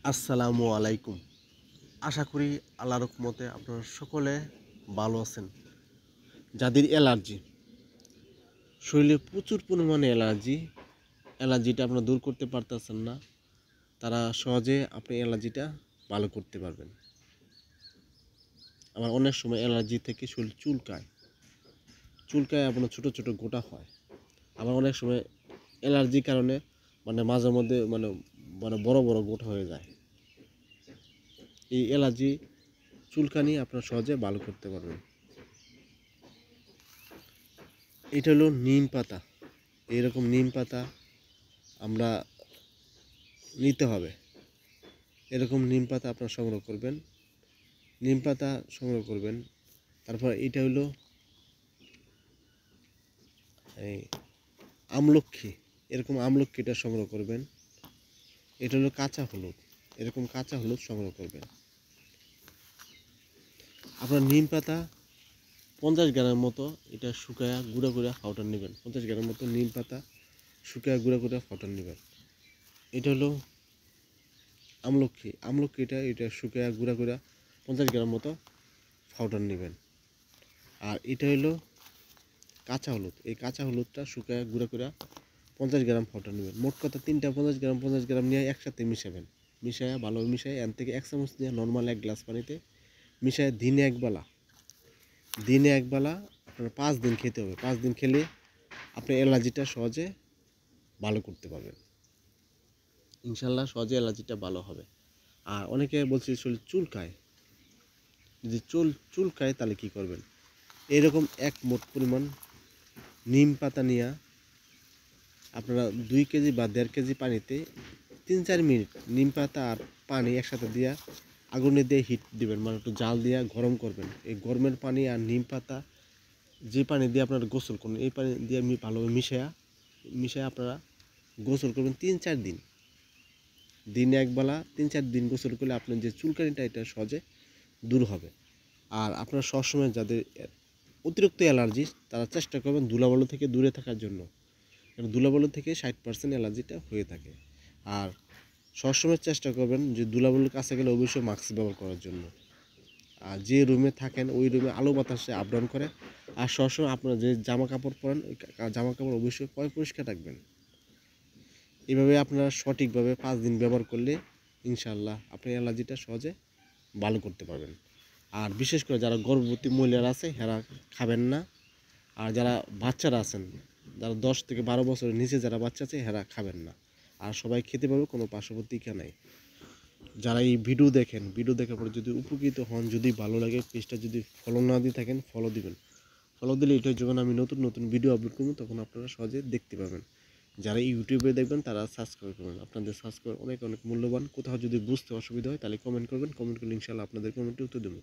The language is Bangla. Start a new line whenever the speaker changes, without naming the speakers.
আসসালামু আলাইকুম। আশা করি আল্লাহর রহমতে আপনারা সকলে ভালো আছেন। যাদের অ্যালার্জি, শরীরে প্রচুর পরিমাণে অ্যালার্জিটা আপনারা দূর করতে পারতেছেন না, তারা সহজে আপনি অ্যালার্জিটা ভালো করতে পারবেন। আমার অনেক সময় অ্যালার্জি থেকে শরীর চুলকায় আপনার ছোটো ছোটো গোটা হয়। আবার অনেক সময় অ্যালার্জির কারণে মাঝে মধ্যে বড় বড় গোটা হয়ে যায়। এই অ্যালার্জি চুলকানি আপনারা সহজে ভালো করতে পারবেন। এটা হলো নিম পাতা। এরকম নিম পাতা আমরা নিতে হবে। এরকম নিম পাতা আপনারা সংগ্রহ করবেন। নিম পাতা সংগ্রহ করবেন। তারপর এটা হলো এই আমলক্ষী। এরকম আমলক্ষীটা সংগ্রহ করবেন। এটা হলো কাঁচা হলুদ। এরকম কাঁচা হলুদ সংগ্রহ করবেন। আপনার নিম পাতা 50 গ্রামের মতো এটা শুকায়া গুঁড়া করে ফাউটার নেবেন। 50 গ্রামের মতো নিম পাতা শুকায়া গুঁড়া করে ফাউটার নেবেন। এটা হলো আমলক্ষীটা এটা শুকায়া গুঁড়া করে 50 গ্রাম মতো পাউডার নেবেন। আর এটা হলো কাঁচা হলুদ। এই কাঁচা হলুদটা শুকায় গুঁড়া করে 50 গ্রাম পাউডার নেবেন। মোট কথা 3টা 50 গ্রাম নিয়ে একসাথে মিশাবেন। মিশায়া ভালোভাবে মিশায় এর থেকে 1 চামচ দিয়ে নর্মাল 1 গ্লাস পানিতে মিশায় দিনে একবেলা আপনার 5 দিন খেতে হবে। 5 দিন খেলে আপনার অ্যালার্জিটা সহজে ভালো করতে পারবেন। ইনশাল্লাহ সহজে অ্যালার্জিটা ভালো হবে। আর অনেকে বলছে শরীর চুলকায়, যদি চুলকায় তাহলে কী করবেন? এরকম এক মোট পরিমাণ নিম পাতা নিয়ে আপনারা 2 কেজি বা 1.5 কেজি পানিতে 3-4 মিনিট নিম পাতা আর পানি একসাথে দিয়া আগুনে দিয়ে হিট দিবেন, একটু জাল দিয়া গরম করবেন। এই গরমের পানি আর নিম পাতা যে পানি দিয়ে আপনারা গোসল করবেন, এই পানি দিয়ে ভালোভাবে মিশায়া আপনারা গোসল করবেন 3-4 দিন। দিনে একবেলা 3-4 দিন গোসল করলে আপনার যে চুলকানিটা এটা সহজে দূর হবে। আর আপনারা সবসময় যাদের অতিরিক্ত অ্যালার্জি তারা চেষ্টা করবেন ধুলাবালু থেকে দূরে থাকার জন্য, কারণ ধুলাবালু থেকে 60% অ্যালার্জিটা হয়ে থাকে। আর সবসময় চেষ্টা করবেন যে ধুলাবালুর কাছে গেলে অবশ্যই মাস্ক ব্যবহার করার জন্য। আর যে রুমে থাকেন ওই রুমে আলো বাতাসে আপ ডাউন করে। আর সবসময় আপনারা যে জামা কাপড় পরেন ওই জামা কাপড় অবশ্যই পরিষ্কার রাখবেন। এইভাবে আপনারা সঠিকভাবে 5 দিন ব্যবহার করলে ইনশাআল্লাহ আপনি অ্যালার্জিটা সহজে ভালো করতে পারবেন। আর বিশেষ করে যারা গর্ভবতী মহিলারা আছে এরা খাবেন না। আর যারা বাচ্চারা আছেন, যারা 10 থেকে 12 বছরের নিচে যারা বাচ্চা আছে এরা খাবেন না। আর সবাই খেতে পারবে, কোনো পার্শ্ববর্তীকা নাই। যারা এই ভিডিও দেখেন, ভিডিও দেখার পরে যদি উপকৃত হন, যদি ভালো লাগে, পেজটা যদি ফলো না দিয়ে থাকেন ফলো দিবেন। ফলো দিলে এটাই যখন আমি নতুন নতুন ভিডিও আপলোড করবো তখন আপনারা সহজে দেখতে পাবেন। যারা ইউটিউবে দেখবেন তারা সাবস্ক্রাইব করবেন। আপনাদের সাবস্ক্রাইব অনেক মূল্যবান। কোথাও যদি বুঝতে অসুবিধা হয় তাহলে কমেন্ট করবেন। কমেন্ট করলে ইনশাআল্লাহ আপনাদের কমেন্টে উত্তর দেবো।